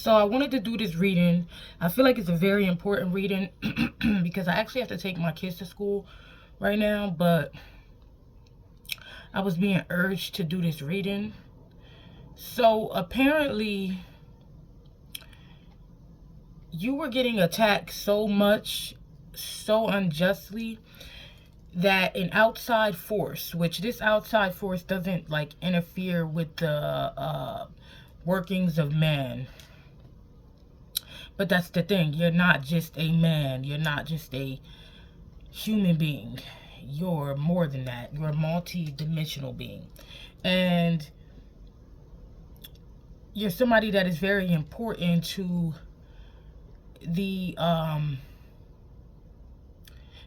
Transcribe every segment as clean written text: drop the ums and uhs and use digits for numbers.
So I wanted to do this reading. I feel like it's a very important reading because I actually have to take my kids to school right now, but I was being urged to do this reading. So apparently you were getting attacked so much, so unjustly, that an outside force, which this outside force doesn't like interfere with the workings of man. But that's the thing. You're not just a man. You're not just a human being. You're more than that. You're a multi-dimensional being. And you're somebody that is very important to the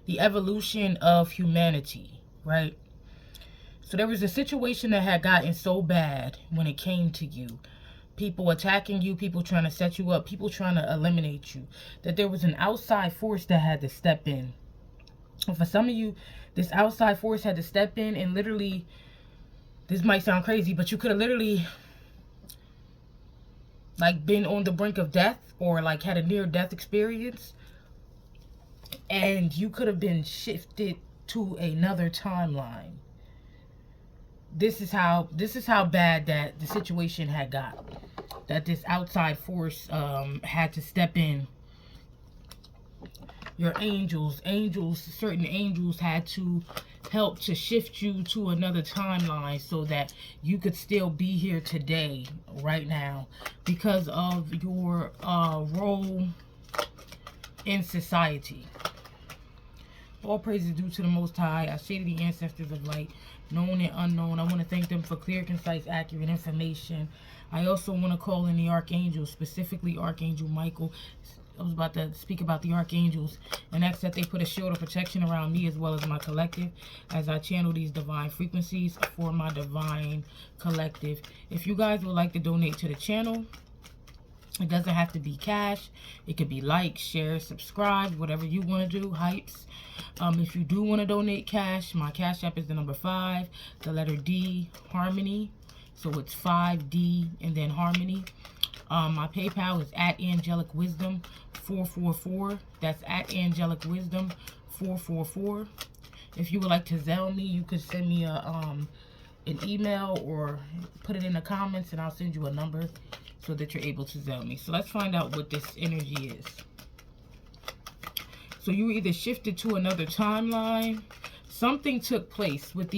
evolution of humanity, right? So there was a situation that had gotten so bad when it came to you. People attacking you, people trying to set you up, people trying to eliminate you, that there was an outside force that had to step in. And for some of you, this outside force had to step in and literally, this might sound crazy, but you could have literally like been on the brink of death or like had a near-death experience, and you could have been shifted to another timeline. This is how bad that the situation had got. That this outside force had to step in. Your angels, certain angels had to help to shift you to another timeline so that you could still be here today, right now, because of your role in society. All praise is due to the Most High. I say to the ancestors of light, known and unknown, I want to thank them for clear, concise, accurate information. I also want to call in the archangels, specifically Archangel Michael. I was about to speak about the archangels and ask that they put a shield of protection around me as well as my collective as I channel these divine frequencies for my divine collective. If you guys would like to donate to the channel, it doesn't have to be cash. It could be like, share, subscribe, whatever you want to do, hypes. If you do want to donate cash, my cash app is the number 5, the letter D, Harmony. So it's 5D and then Harmony. My PayPal is at Angelic Wisdom 444. That's at Angelic Wisdom 444. If you would like to Zelle me, you could send me an email or put it in the comments and I'll send you a number so that you're able to Zelle me. So let's find out what this energy is. So you were either shifted to another timeline. Something took place with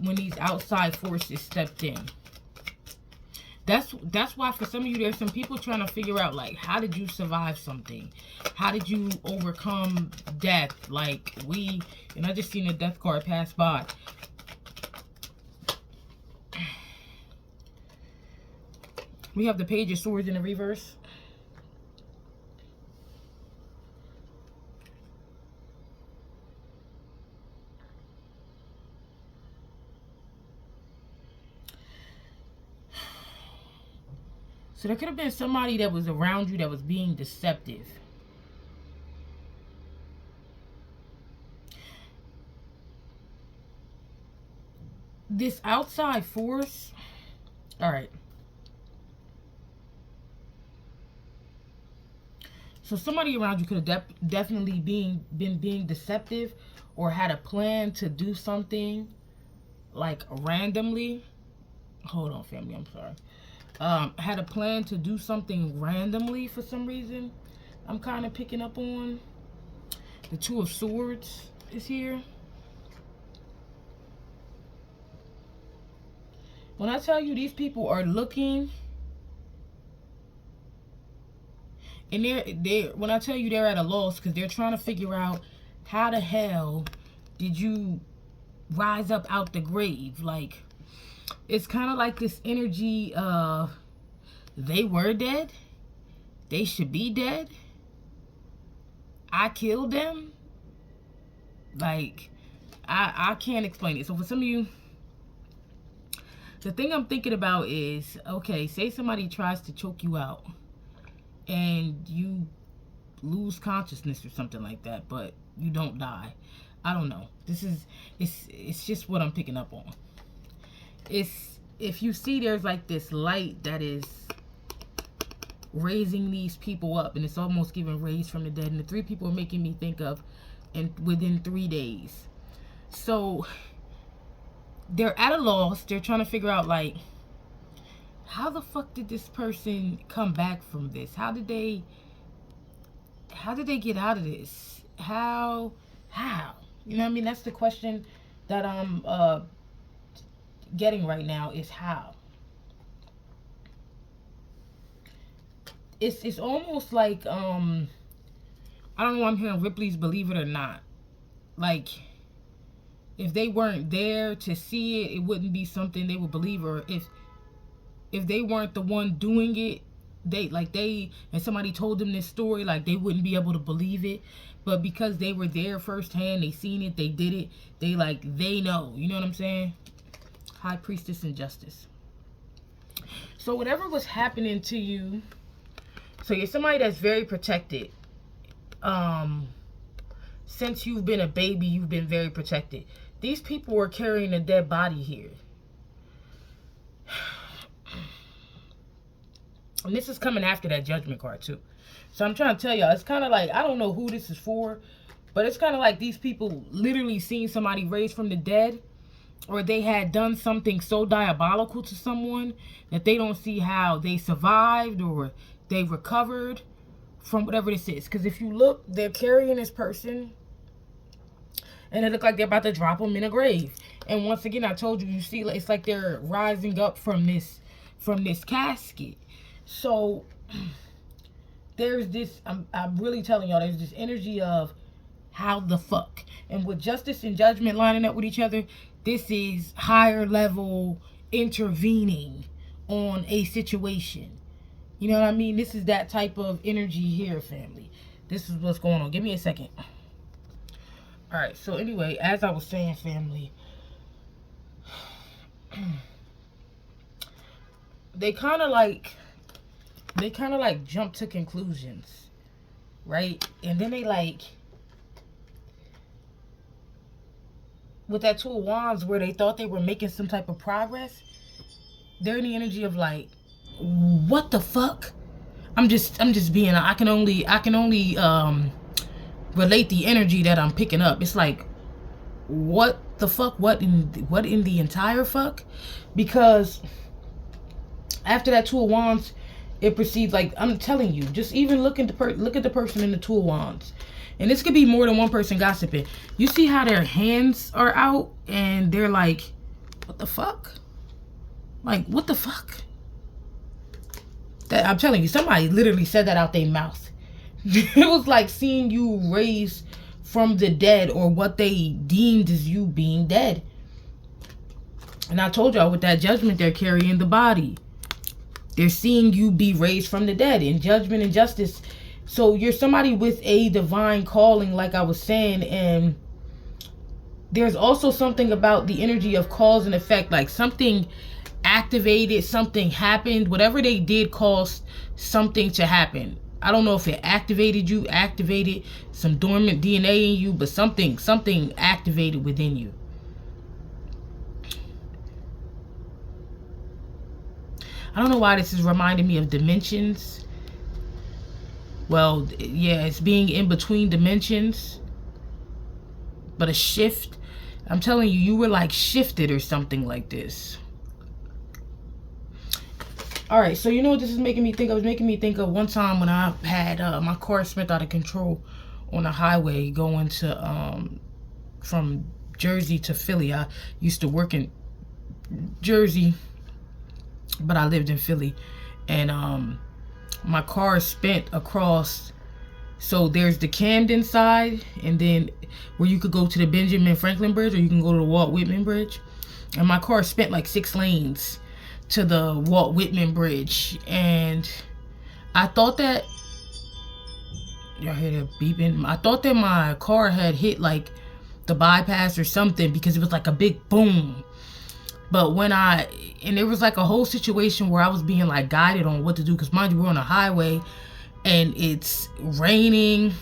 when these outside forces stepped in. That's why for some of you, there's some people trying to figure out, like, how did you survive something? How did you overcome death? Like, and I just seen a death card pass by. We have the Page of Swords in the reverse. So there could have been somebody that was around you that was being deceptive. This outside force, all right. So somebody around you could have definitely been being deceptive or had a plan to do something like randomly. Hold on, family, I'm sorry. Had a plan to do something randomly for some reason. I'm kind of picking up on. The Two of Swords is here. When I tell you these people are looking, and when I tell you they're at a loss because they're trying to figure out how the hell did you rise up out the grave. Like, it's kind of like this energy of they were dead. They should be dead. I killed them. Like, I can't explain it. So for some of you, the thing I'm thinking about is, okay, say somebody tries to choke you out and you lose consciousness or something like that, but you don't die. I don't know. It's just what I'm picking up on. If you see there's like this light that is raising these people up, and it's almost giving raised from the dead. And the 3 people are making me think of, and within 3 days. So they're at a loss. They're trying to figure out, like, how the fuck did this person come back from this? How did they get out of this? How? You know what I mean? That's the question that I'm getting right now, is how. It's almost like I don't know, I'm hearing Ripley's Believe It or Not. Like, if they weren't there to see it, it wouldn't be something they would believe. Or if they weren't the one doing it, and somebody told them this story, like, they wouldn't be able to believe it. But because they were there firsthand, they seen it, they did it, they know. You know what I'm saying? High Priestess and Justice. So whatever was happening to you, so you're somebody that's very protected. Since you've been a baby, you've been very protected. These people were carrying a dead body here. And this is coming after that Judgment card too. So I'm trying to tell y'all, it's kind of like, I don't know who this is for, but it's kind of like these people literally seen somebody raised from the dead, or they had done something so diabolical to someone that they don't see how they survived or they recovered from whatever this is. Because if you look, they're carrying this person, and it look like they're about to drop them in a grave. And once again, I told you, you see, it's like they're rising up from this casket. So there's this, I'm really telling y'all, there's this energy of how the fuck. And with Justice and Judgment lining up with each other, this is higher level intervening on a situation. You know what I mean? This is that type of energy here, family. This is what's going on. Give me a second. Alright, so anyway, as I was saying, family, they kind of like jump to conclusions, right? And then they like, with that Two of Wands, where they thought they were making some type of progress, they're in the energy of like, what the fuck? I'm just being, I can only relate the energy that I'm picking up. It's like, what the fuck? What in the entire fuck? Because after that Two of Wands, it proceeds, like, I'm telling you, just even look at the person in the Two of Wands. And this could be more than one person gossiping. You see how their hands are out and they're like, what the fuck? Like, what the fuck? That, I'm telling you, somebody literally said that out their mouth. It was like seeing you raised from the dead, or what they deemed as you being dead. And I told y'all, with that Judgment, they're carrying the body. They're seeing you be raised from the dead in Judgment and Justice. So you're somebody with a divine calling, like I was saying. And there's also something about the energy of cause and effect. Like something activated, something happened. Whatever they did caused something to happen. I don't know if it activated you, activated some dormant DNA in you, but something activated within you. I don't know why this is reminding me of dimensions. Well, yeah, it's being in between dimensions, but a shift. I'm telling you, you were like shifted or something like this. All right, so you know what this is making me think of? It was making me think of one time when I had my car spent out of control on a highway going to from Jersey to Philly. I used to work in Jersey, but I lived in Philly, and my car spent across. So there's the Camden side, and then where you could go to the Benjamin Franklin Bridge, or you can go to the Walt Whitman Bridge. And my car spent like 6 lanes to the Walt Whitman Bridge, and I thought that, y'all hear that beeping? I thought that my car had hit like the bypass or something, because it was like a big boom. But when and there was like a whole situation where I was being like guided on what to do, because mind you, we're on a highway and it's raining,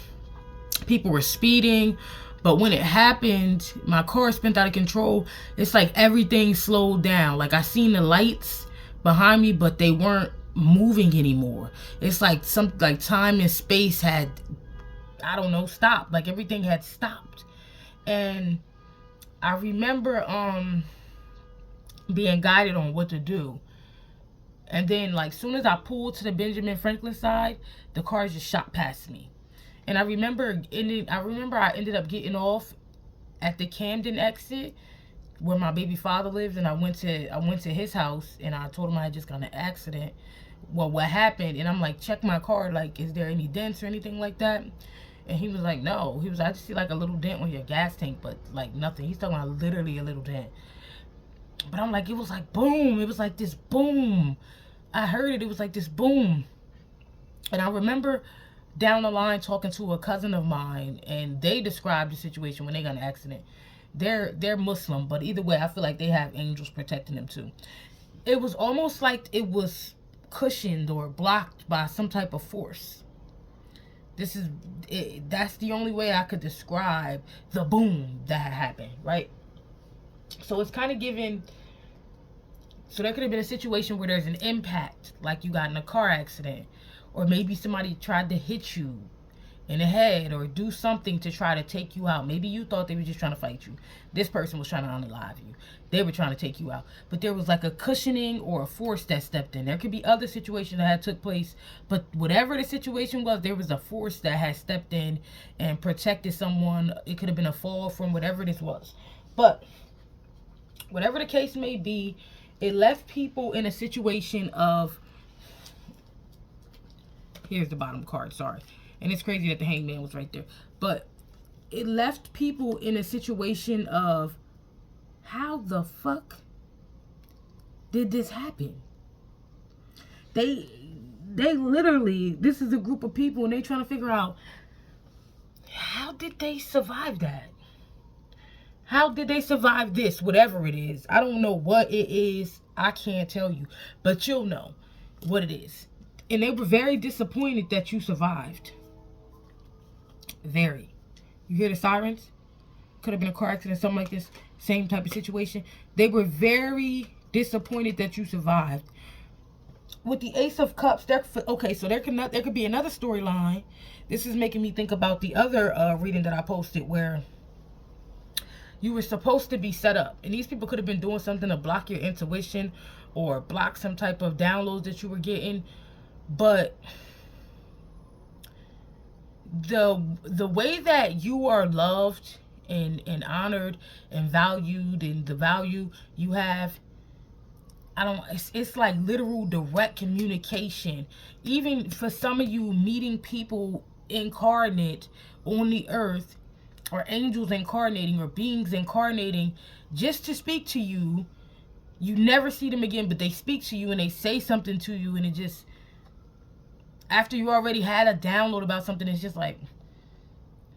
people were speeding. But when it happened, my car spun out of control. It's like everything slowed down. Like I seen the lights behind me, but they weren't moving anymore. It's like like time and space had, I don't know, stopped. Like everything had stopped. And I remember being guided on what to do. And then, like, soon as I pulled to the Benjamin Franklin side, the car just shot past me. And I remember I ended up getting off at the Camden exit where my baby father lives, and I went to his house, and I told him I had just got in an accident. Well, what happened? And I'm like, check my car, like, is there any dents or anything like that? And he was like, no. He was, I just see like a little dent on your gas tank, but like nothing. He's talking about literally a little dent. But I'm like, it was like boom. It was like this boom. I heard it. It was like this boom. And I remember down the line talking to a cousin of mine, and they described the situation when they got in an accident. They're Muslim, but either way, I feel like they have angels protecting them too. It was almost like it was cushioned or blocked by some type of force. That's the only way I could describe the boom that had happened, right? So it's kind of given. So there could have been a situation where there's an impact, like you got in a car accident, or maybe somebody tried to hit you in the head or do something to try to take you out. Maybe you thought they were just trying to fight you. This person was trying to unalive you. They were trying to take you out. But there was like a cushioning or a force that stepped in. There could be other situations that had took place, but whatever the situation was, there was a force that had stepped in and protected someone. It could have been a fall from whatever this was. But whatever the case may be, it left people in a situation of, here's the bottom card, sorry. And it's crazy that the hangman was right there. But it left people in a situation of, how the fuck did this happen? They literally, this is a group of people, and they trying to figure out, how did they survive that? How did they survive this, whatever it is? I don't know what it is. I can't tell you. But you'll know what it is. And they were very disappointed that you survived. Very. You hear the sirens? Could have been a car accident, something like this. Same type of situation. They were very disappointed that you survived. With the Ace of Cups, okay, so there could be another storyline. This is making me think about the other reading that I posted where you were supposed to be set up, and these people could have been doing something to block your intuition or block some type of downloads that you were getting. But the way that you are loved and honored and valued, and the value you have, it's like literal direct communication. Even for some of you, meeting people incarnate on the earth, or angels incarnating, or beings incarnating just to speak to you. You never see them again, but they speak to you and they say something to you, and it just, after you already had a download about something, it's just like,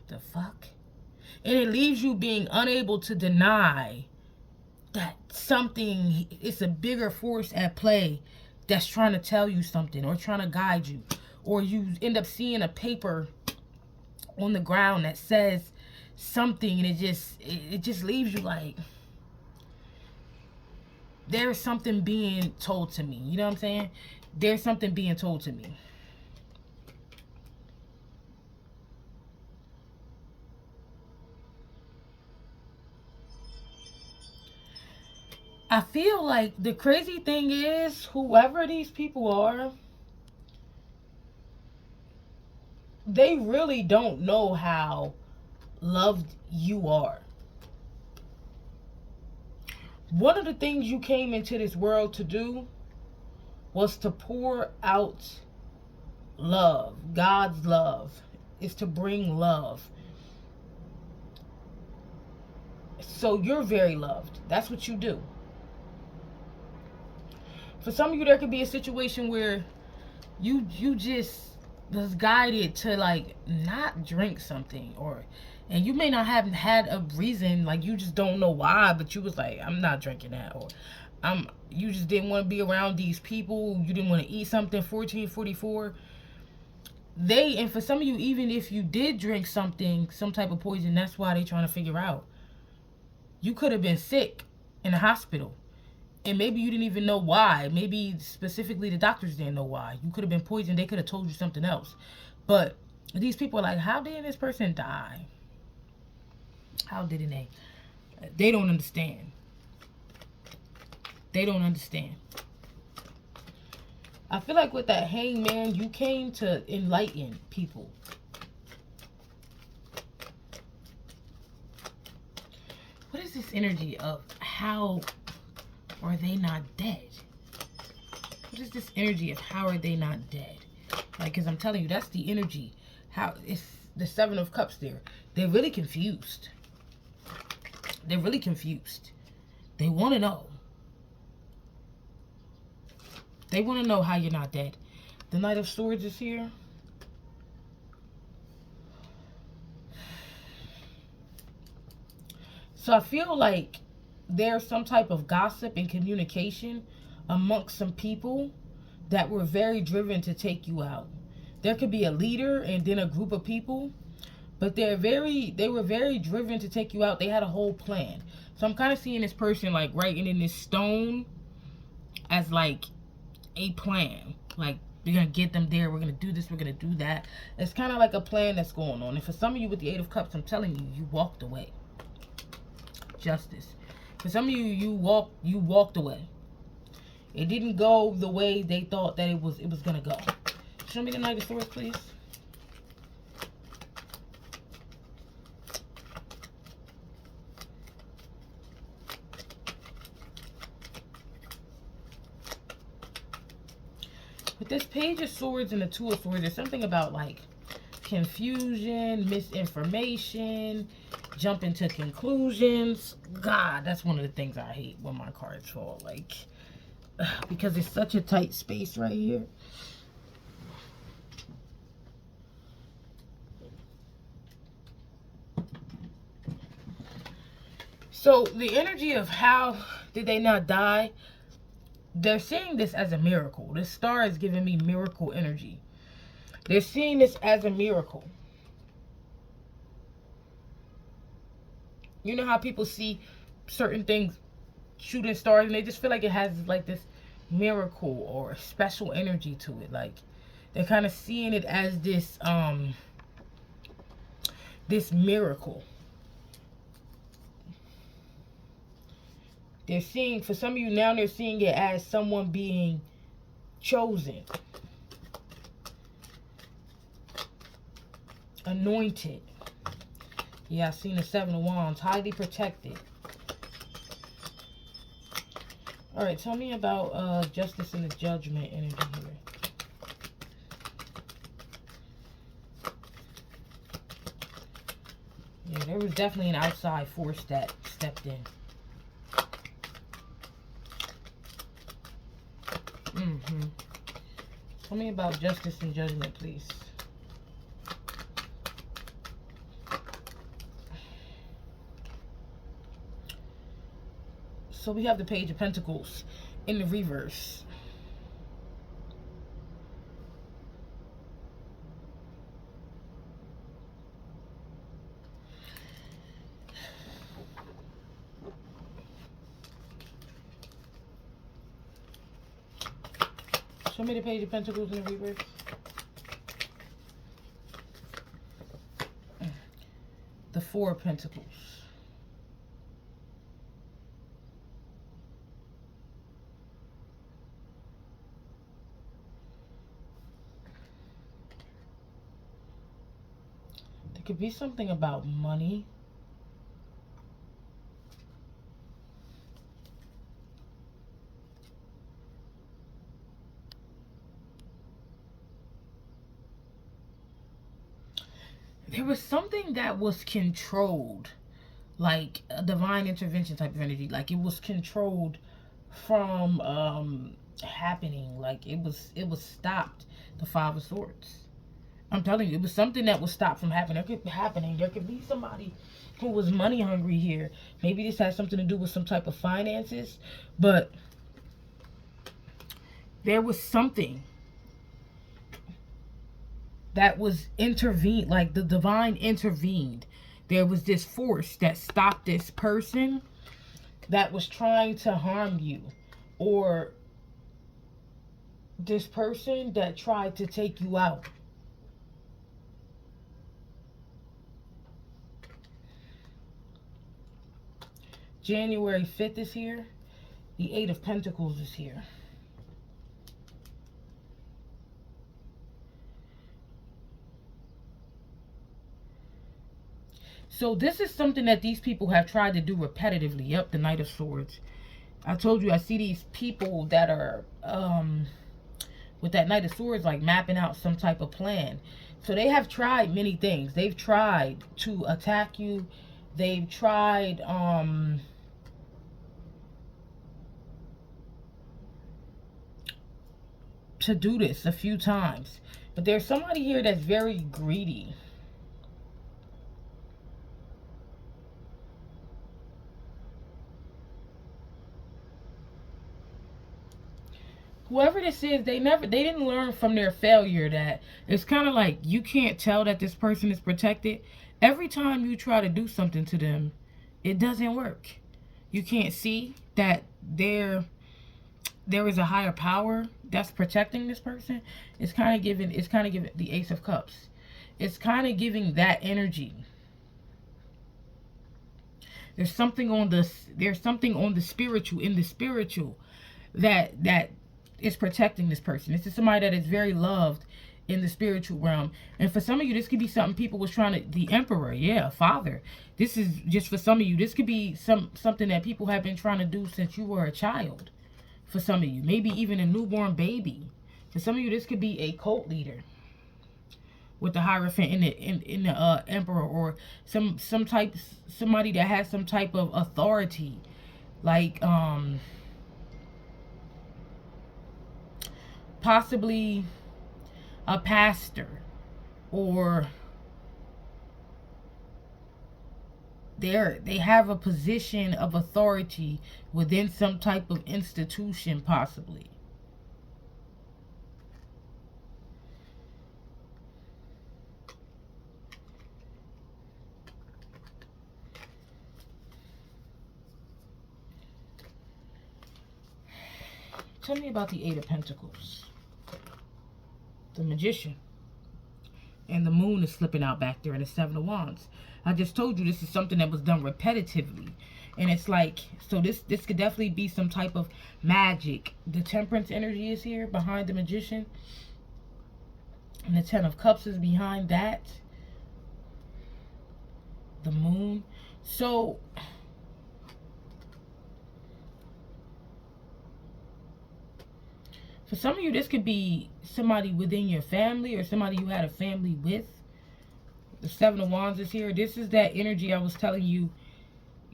the fuck? And it leaves you being unable to deny that something, it's a bigger force at play that's trying to tell you something or trying to guide you. Or you end up seeing a paper on the ground that says something, and it just leaves you like, there's something being told to me. You know what I'm saying? There's something being told to me. I feel like the crazy thing is, whoever these people are, they really don't know how loved you are. One of the things you came into this world to do was to pour out love. God's love is to bring love. So you're very loved. That's what you do. For some of you, there could be a situation where you just was guided to like not drink something, and you may not have had a reason, like you just don't know why, but you was like, I'm not drinking that, or you just didn't want to be around these people, you didn't want to eat something. 1444, and for some of you, even if you did drink something, some type of poison, that's why they trying to figure out. You could have been sick in the hospital, And maybe you didn't even know why. Maybe specifically the doctors didn't know why. You could have been poisoned. They could have told you something else. But these people are like, how did this person die? How didn't they? They don't understand. They don't understand. I feel like with that hangman, you came to enlighten people. What is this energy of how are they not dead? What is this energy of how are they not dead? Like, because I'm telling you, that's the energy. How it's the Seven of Cups there. They're really confused. They're really confused. They want to know. They want to know how you're not dead. The Knight of Swords is here. So I feel like there's some type of gossip and communication amongst some people that were very driven to take you out. There could be a leader and then a group of people, but they were very driven to take you out. They had a whole plan. So I'm kind of seeing this person like writing in this stone as like a plan. Like, we're going to get them there. We're going to do this. We're going to do that. It's kind of like a plan that's going on. And for some of you with the Eight of Cups, I'm telling you, you walked away. Justice. For some of you, you walked away. It didn't go the way they thought that it was going to go. Show me the Knight of Swords, please. With this Page of Swords and the Two of Swords, there's something about like confusion, misinformation, jumping to conclusions. God, that's one of the things I hate when my cards fall. Like, because it's such a tight space right here. So the energy of how did they not die? They're seeing this as a miracle. This star is giving me miracle energy. They're seeing this as a miracle. You know how people see certain things, shooting stars, and they just feel like it has like this miracle or special energy to it. Like, they're kind of seeing it as this this miracle. They're seeing, for some of you now, they're seeing it as someone being chosen, anointed. Yeah, I've seen the Seven of Wands, highly protected. All right, tell me about justice and the judgment energy here. Yeah, there was definitely an outside force that stepped in. Tell me about justice and judgment, please. So we have the Page of Pentacles in the reverse. Show me the Page of Pentacles in the reverse. The Four of Pentacles. There could be something about money. There was something that was controlled, like a divine intervention type of energy. Like, it was controlled from happening. Like, it was stopped. The Five of Swords. I'm telling you, it was something that was stopped from happening. There could be somebody who was money hungry here. Maybe this has something to do with some type of finances, but there was something that was intervened, like the divine intervened. There was this force that stopped this person that was trying to harm you. or this person that tried to take you out. January 5th is here. The Eight of Pentacles is here. So this is something that these people have tried to do repetitively. Yep, the Knight of Swords. I told you I see these people that are with that Knight of Swords like mapping out some type of plan. So they have tried many things. They've tried to attack you. They've tried to do this a few times. But there's somebody here that's very greedy. Whoever this is, they didn't learn from their failure. That it's kind of like you can't tell that this person is protected. Every time you try to do something to them, it doesn't work. You can't see that there is a higher power that's protecting this person. It's kind of giving the Ace of Cups. It's kind of giving that energy. There's something on the spiritual that is protecting this person. This is somebody that is very loved in the spiritual realm. And for some of you, this could be something people was trying to, the Emperor, yeah, father. This is just for some of you. This could be something that people have been trying to do since you were a child. For some of you, maybe even a newborn baby. For some of you, this could be a cult leader with the Hierophant in the Emperor, or somebody that has some type of authority, like possibly a pastor, or they have a position of authority within some type of institution, possibly. Tell me about the Eight of Pentacles. The Magician. And the Moon is slipping out back there, and the Seven of Wands. I just told you this is something that was done repetitively. And it's like, so this could definitely be some type of magic. The Temperance energy is here behind the Magician. And the Ten of Cups is behind that. The Moon. So for some of you, this could be somebody within your family, or somebody you had a family with. The Seven of Wands is here. This is that energy I was telling you.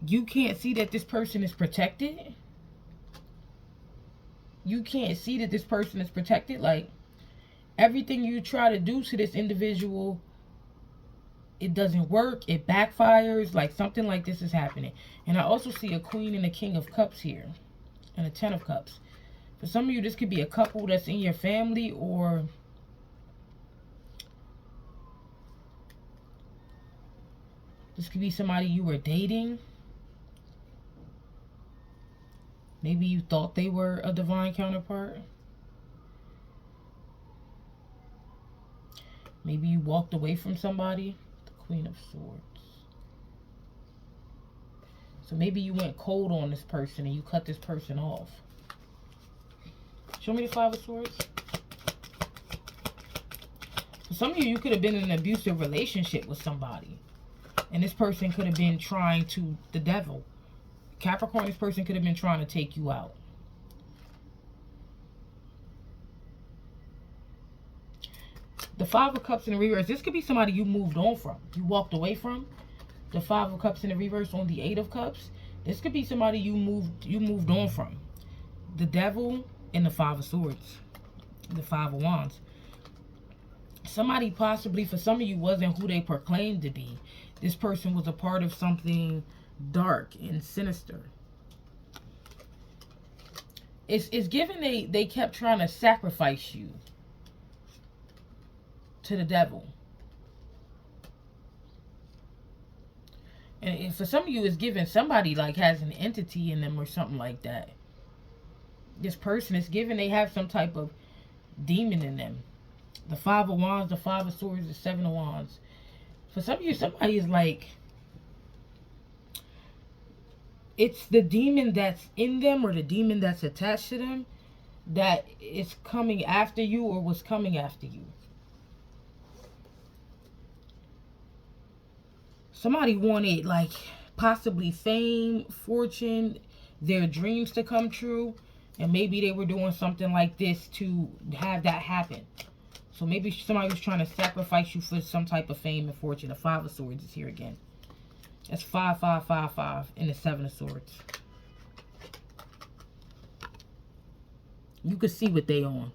You can't see that this person is protected. You can't see that this person is protected. Like, everything you try to do to this individual, it doesn't work. It backfires. Like, something like this is happening. And I also see a Queen and a King of Cups here. And a Ten of Cups. For some of you, this could be a couple that's in your family, or this could be somebody you were dating. Maybe you thought they were a divine counterpart. Maybe you walked away from somebody. The Queen of Swords. So maybe you went cold on this person and you cut this person off. Show me the Five of Swords. For some of you, you could have been in an abusive relationship with somebody. And this person could have been trying to, the devil. Capricorn, this person could have been trying to take you out. The Five of Cups in the reverse. This could be somebody you moved on from. You walked away from. The Five of Cups in the reverse on the Eight of Cups. This could be somebody you moved on from. The Devil and the Five of Swords. The Five of Wands. Somebody possibly, for some of you, wasn't who they proclaimed to be. This person was a part of something dark and sinister. It's given they kept trying to sacrifice you to the devil. And for some of you, it's given somebody like has an entity in them or something like that. this person is given, they have some type of demon in them. The Five of Wands, the Five of Swords, the Seven of Wands. For some of you, somebody is like, it's the demon that's in them or the demon that's attached to them that is coming after you or was coming after you. Somebody wanted, like, possibly fame, fortune, their dreams to come true. And maybe they were doing something like this to have that happen. So maybe somebody was trying to sacrifice you for some type of fame and fortune. The Five of Swords is here again. That's 5, 5, 5, 5 in the Seven of Swords. You can see what they on.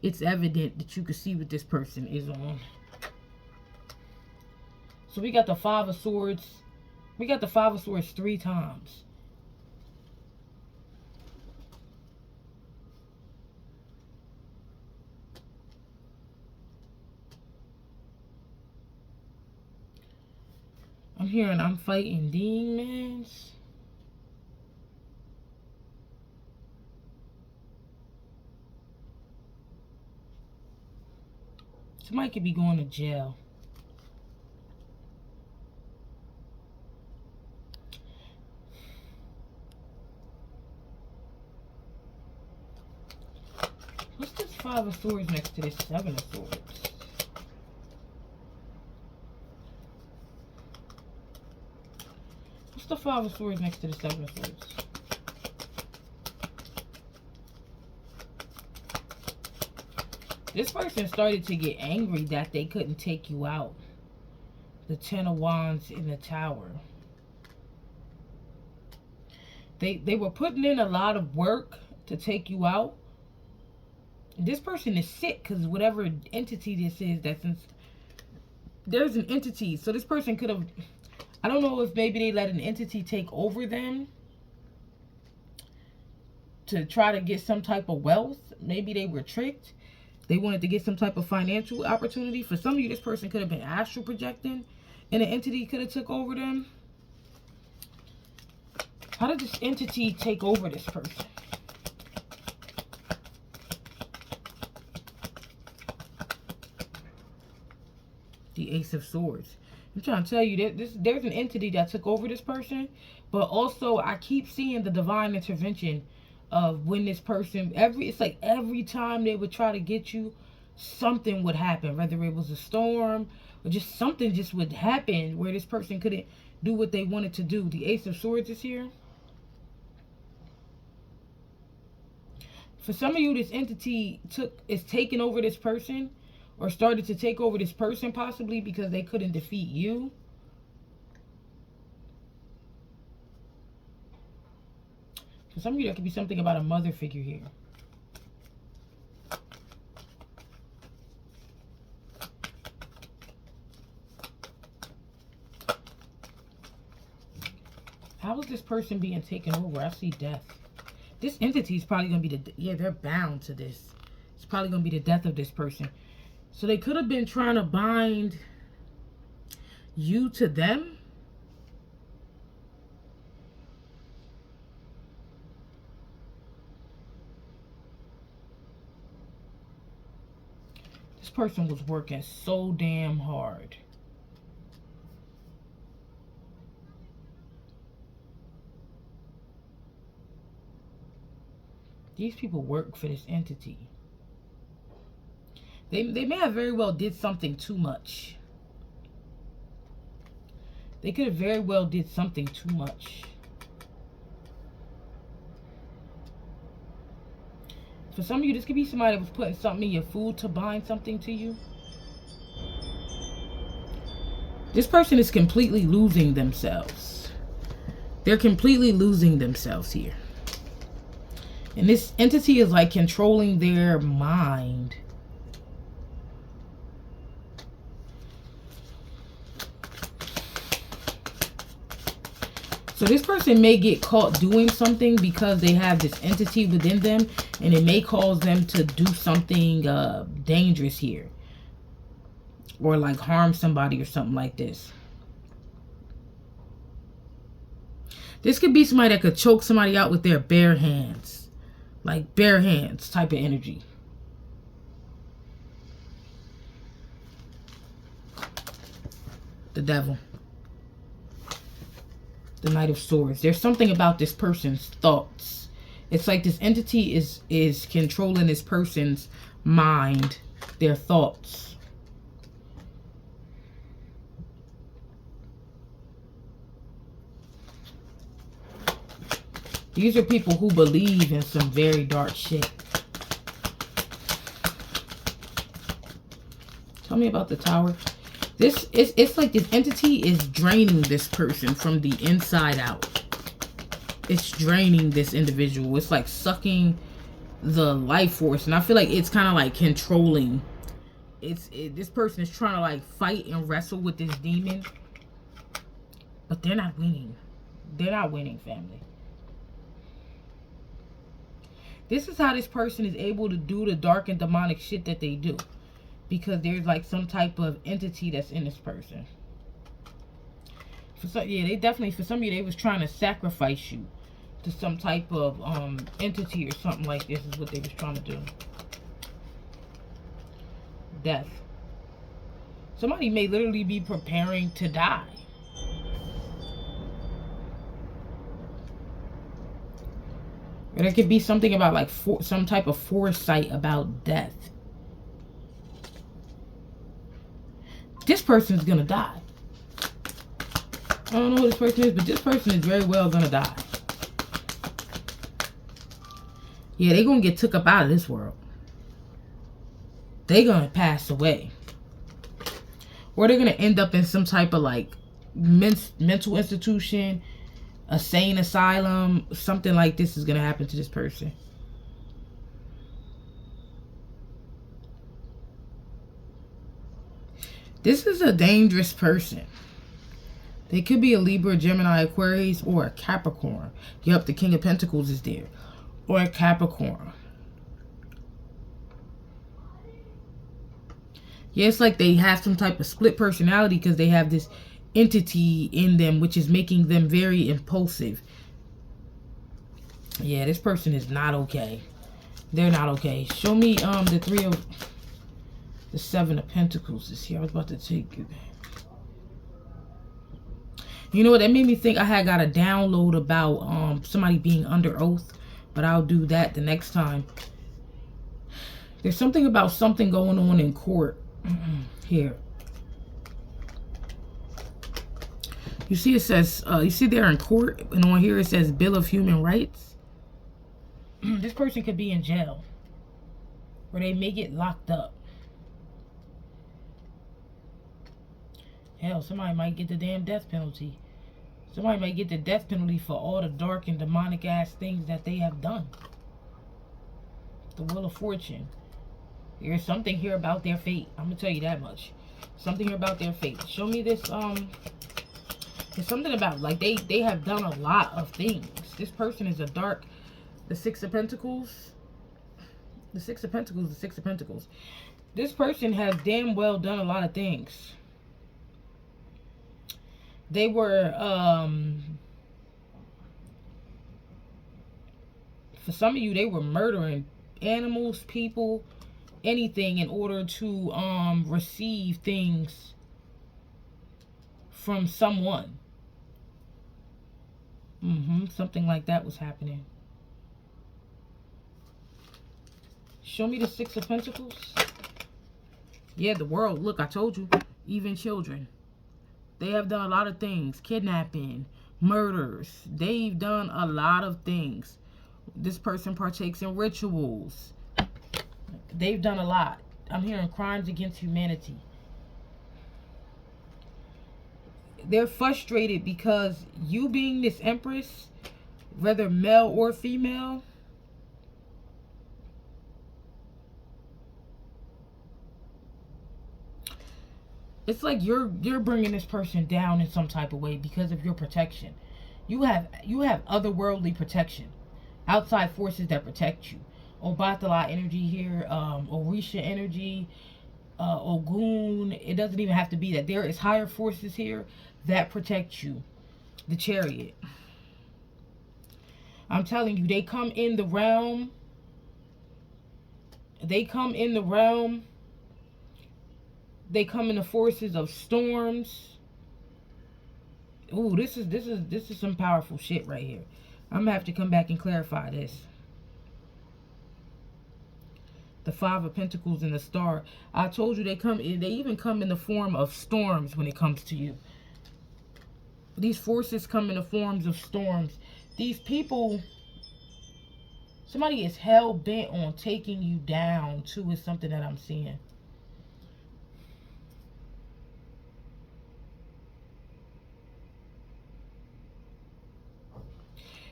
It's evident that you can see what this person is on. So we got the Five of Swords. We got the Five of Swords 3 times. I'm hearing I'm fighting demons. Somebody could be going to jail. What's this Five of Swords next to this Seven of Swords? What's the Five of Swords next to the Seven of Swords? This person started to get angry that they couldn't take you out. The Ten of Wands in the Tower. They were putting in a lot of work to take you out. This person is sick because whatever entity this is, there's an entity. So this person could have, I don't know if maybe they let an entity take over them to try to get some type of wealth. Maybe they were tricked. They wanted to get some type of financial opportunity. For some of you, this person could have been astral projecting and an entity could have took over them. How did this entity take over this person? The Ace of Swords. I'm trying to tell you that there's an entity that took over this person, but also I keep seeing the divine intervention of when this person, it's like every time they would try to get you, something would happen, whether it was a storm or just something just would happen where this person couldn't do what they wanted to do. The Ace of Swords is here. For some of you, this entity is taking over this person or started to take over this person possibly because they couldn't defeat you. For some of you, that could be something about a mother figure here. How is this person being taken over? I see death. This entity is probably going to be yeah, they're bound to this. It's probably going to be the death of this person. So they could have been trying to bind you to them. This person was working so damn hard. These people work for this entity. They may have very well did something too much. They could have very well did something too much. For some of you, this could be somebody that was putting something in your food to bind something to you. This person is completely losing themselves. They're completely losing themselves here. And this entity is like controlling their mind. So this person may get caught doing something because they have this entity within them, and it may cause them to do something dangerous here, or like harm somebody or something like this. This could be somebody that could choke somebody out with their bare hands. Like bare hands type of energy. The devil. The Knight of Swords. There's something about this person's thoughts. It's like this entity is controlling this person's mind, their thoughts. These are people who believe in some very dark shit. Tell me about the Tower. It's like this entity is draining this person from the inside out. It's draining this individual. It's like sucking the life force. And I feel like it's kind of like controlling. This person is trying to like fight and wrestle with this demon. But they're not winning. They're not winning, family. This is how this person is able to do the dark and demonic shit that they do. Because there's like some type of entity that's in this person. For some, yeah, they definitely, for some of you, they was trying to sacrifice you to some type of entity or something like this is what they was trying to do. Death. Somebody may literally be preparing to die. Or there could be something about like some type of foresight about death. This person's gonna die. I don't know who this person is, but this person is very well gonna die. Yeah, they're gonna get took up out of this world. They're gonna pass away. Or they're gonna end up in some type of like mental institution, a sane asylum. Something like this is gonna happen to this person. This is a dangerous person. They could be a Libra, Gemini, Aquarius, or a Capricorn. Yup, the King of Pentacles is there. Or a Capricorn. Yeah, it's like they have some type of split personality because they have this entity in them which is making them very impulsive. Yeah, this person is not okay. They're not okay. Show me the Seven of Pentacles is here. I was about to take it. You know what? That made me think I had got a download about somebody being under oath. But I'll do that the next time. There's something about something going on in court. Here. You see it says, you see they're in court. And on here it says Bill of Human Rights. This person could be in jail. Or they may get locked up. Hell, somebody might get the damn death penalty. Somebody might get the death penalty for all the dark and demonic ass things that they have done. The Wheel of Fortune. There's something here about their fate. I'm going to tell you that much. Something here about their fate. Show me this, there's something about, like, they have done a lot of things. This person is a dark, the Six of Pentacles. The Six of Pentacles, the Six of Pentacles. This person has damn well done a lot of things. They were, for some of you, they were murdering animals, people, anything in order to receive things from someone. Something like that was happening. Show me the Six of Pentacles. Yeah, the world. Look, I told you. Even children. They have done a lot of things. Kidnapping, murders. They've done a lot of things. This person partakes in rituals. They've done a lot. I'm hearing crimes against humanity. They're frustrated because you being this Empress, whether male or female, it's like you're bringing this person down in some type of way because of your protection. You have otherworldly protection, outside forces that protect you. Obatala energy here, Orisha energy, Ogun. It doesn't even have to be that. There is higher forces here that protect you. The Chariot. I'm telling you, they come in the realm They come in the realm. They come in the forces of storms. Ooh, this is some powerful shit right here. I'm gonna have to come back and clarify this. The Five of Pentacles and the Star. I told you they even come in the form of storms when it comes to you. These forces come in the forms of storms. These people, somebody is hell bent on taking you down too, is something that I'm seeing.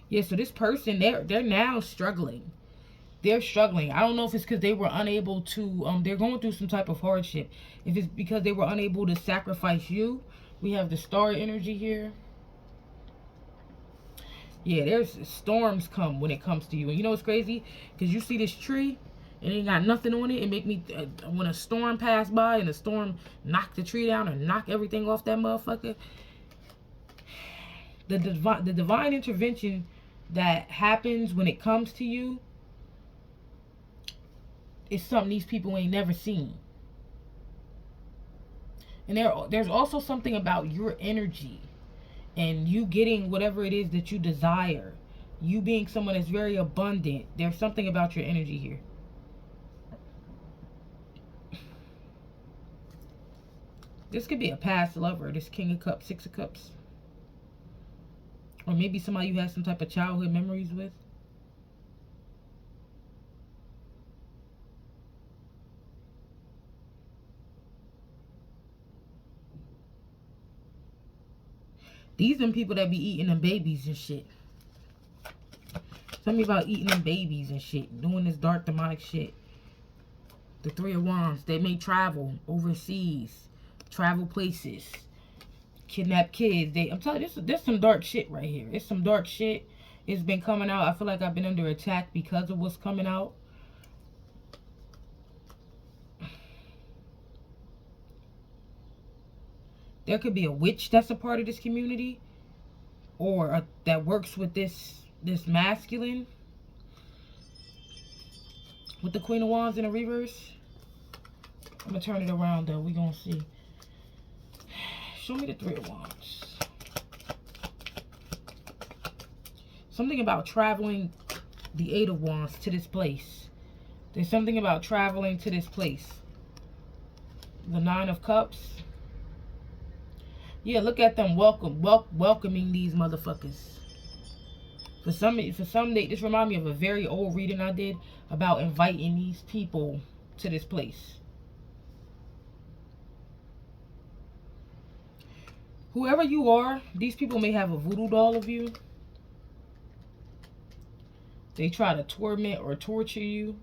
Yeah, so this person, they're now struggling. They're struggling. I don't know if it's because they were unable to, they're going through some type of hardship. If it's because they were unable to sacrifice you. We have the star energy here. Yeah, there's storms come when it comes to you. And you know what's crazy? Because you see this tree, and it ain't got nothing on it. It make me, when a storm pass by and a storm knock the tree down or knock everything off that motherfucker. The divine intervention that happens when it comes to you is something these people ain't never seen. And there's also something about your energy and you getting whatever it is that you desire. You being someone that's very abundant. There's something about your energy here. This could be a past lover. This King of Cups, Six of Cups. Or maybe somebody you had some type of childhood memories with. These them people that be eating them babies and shit. Tell me about eating them babies and shit. Doing this dark demonic shit. The Three of Wands. They may travel overseas. Travel places. Kidnap kids. I'm telling you, there's some dark shit right here. It's some dark shit. It's been coming out. I feel like I've been under attack because of what's coming out. There could be a witch that's a part of this community. Or that works with this masculine. With the Queen of Wands in the reverse. I'm going to turn it around though. We're going to see. Show me the Three of Wands. Something about traveling, the Eight of Wands, to this place. There's something about traveling to this place. The Nine of Cups. Yeah, look at them welcoming these motherfuckers. For some, this reminds me of a very old reading I did about inviting these people to this place. Whoever you are, these people may have a voodoo doll of you. They try to torment or torture you.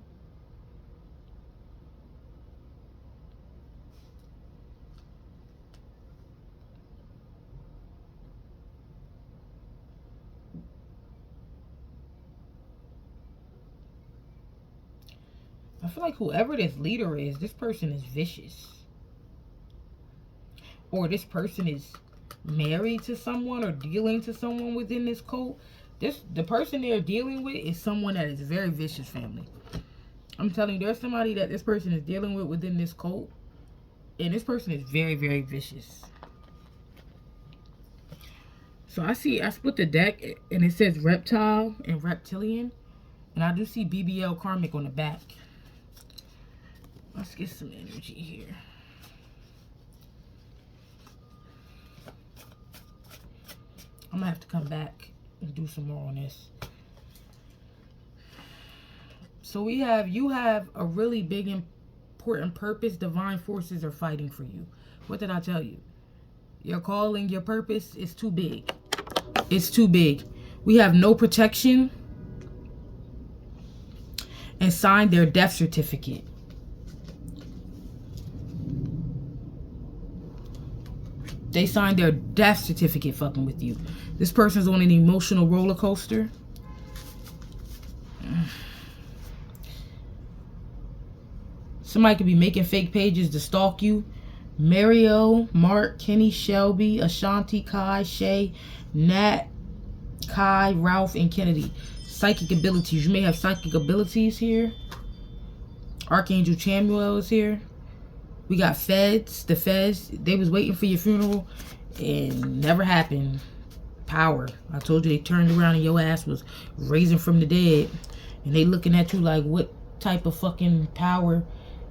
I feel like whoever this leader is, this person is vicious. Or this person is married to someone or dealing to someone within this cult. The person they're dealing with is someone that is very vicious, family. I'm telling you, there's somebody that this person is dealing with within this cult. And this person is very, very vicious. So I split the deck and it says reptile and reptilian. And I do see BBL karmic on the back. Let's get some energy here. I'm gonna have to come back and do some more on this. So you have a really big important purpose. Divine forces are fighting for you. What did I tell you? Your calling, your purpose is too big. It's too big. We have no protection and signed their death certificate. They signed their death certificate fucking with you. This person's on an emotional roller coaster. Somebody could be making fake pages to stalk you. Mario, Mark, Kenny, Shelby, Ashanti, Kai, Shay, Nat, Kai, Ralph, and Kennedy. Psychic abilities. You may have psychic abilities here. Archangel Chamuel is here. We got feds. The feds, they was waiting for your funeral and never happened. Power. I told you they turned around and your ass was raising from the dead. And they looking at you like, what type of fucking power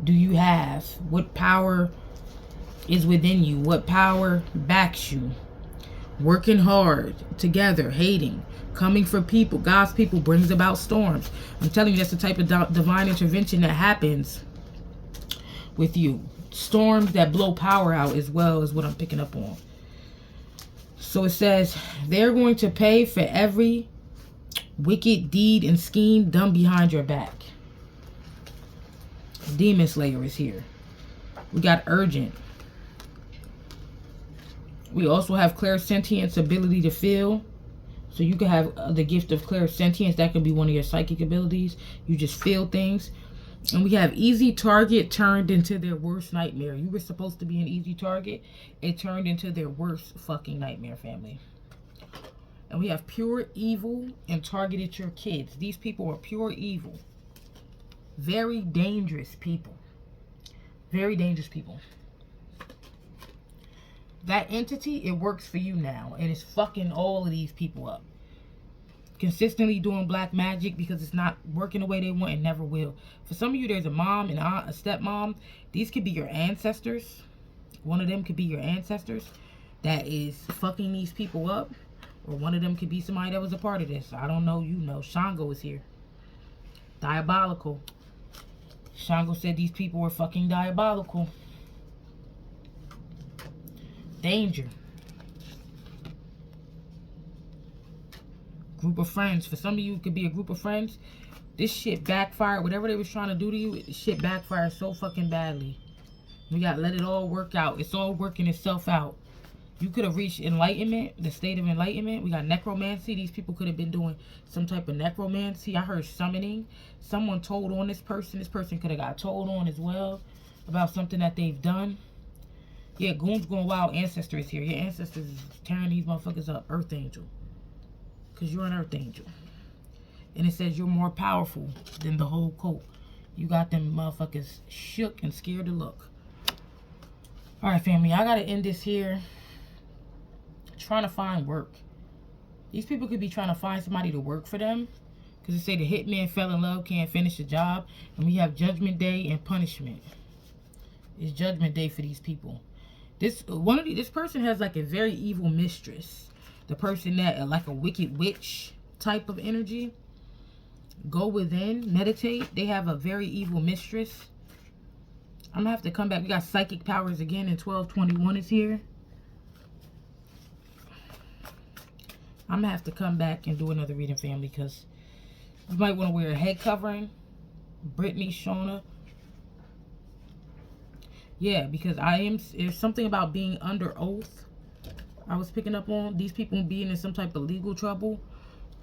do you have? What power is within you? What power backs you? Working hard together, hating, coming for people. God's people brings about storms. I'm telling you, that's the type of divine intervention that happens with you. Storms that blow power out as well is what I'm picking up on. So it says, they're going to pay for every wicked deed and scheme done behind your back. Demon Slayer is here. We got urgent. We also have clairsentience, ability to feel. So you can have the gift of clairsentience. That could be one of your psychic abilities. You just feel things. And we have easy target turned into their worst nightmare. You were supposed to be an easy target. It turned into their worst fucking nightmare, family. And we have pure evil and targeted your kids. These people are pure evil. Very dangerous people. Very dangerous people. That entity, it works for you now. And it's fucking all of these people up. Consistently doing black magic because it's not working the way they want and never will. For some of you, there's a mom, an aunt, a stepmom. These could be your ancestors. One of them could be your ancestors that is fucking these people up. Or one of them could be somebody that was a part of this. I don't know, you know. Shango is here. Diabolical. Shango said these people were fucking diabolical. Danger. Group of friends. For some of you, it could be a group of friends. This shit backfired. Whatever they was trying to do to you, shit backfired so fucking badly. We got let it all work out. It's all working itself out. You could have reached enlightenment, the state of enlightenment. We got necromancy. These people could have been doing some type of necromancy. I heard summoning. Someone told on this person. This person could have got told on as well about something that they've done. Yeah, Goons Going Wild ancestor is here. Your ancestors is tearing these motherfuckers up. Earth Angel. Because you're an Earth Angel. And it says you're more powerful than the whole cult. You got them motherfuckers shook and scared to look. Alright, family. I got to end this here. Trying to find work. These people could be trying to find somebody to work for them. Because they say the hitman fell in love, can't finish the job. And we have Judgment Day and punishment. It's Judgment Day for these people. This person has like a very evil mistress. The person that like a wicked witch type of energy. Go within, meditate. They have a very evil mistress. I'm gonna have to come back. We got psychic powers again, and 1221 is here. I'm gonna have to come back and do another reading, family, because you might want to wear a head covering. Brittany, Shona. Yeah, because there's something about being under oath. I was picking up on these people being in some type of legal trouble.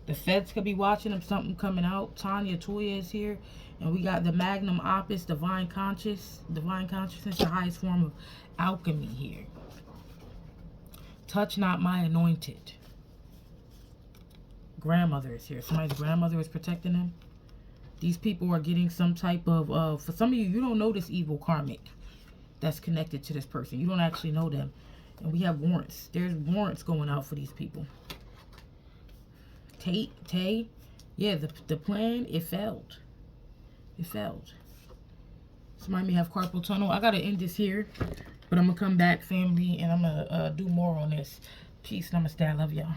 The feds could be watching them, something coming out. Tanya Toya is here. And we got the magnum opus, divine consciousness, the highest form of alchemy here. Touch not my anointed. Grandmother is here. Somebody's grandmother is protecting them. These people are getting some type of, for some of you, you don't know this evil karmic that's connected to this person. You don't actually know them. And we have warrants. There's warrants going out for these people. Tay, yeah, the plan, it failed. It failed. Somebody may have carpal tunnel. I got to end this here. But I'm going to come back, family, and I'm going to do more on this. Peace. Namaste. I love y'all.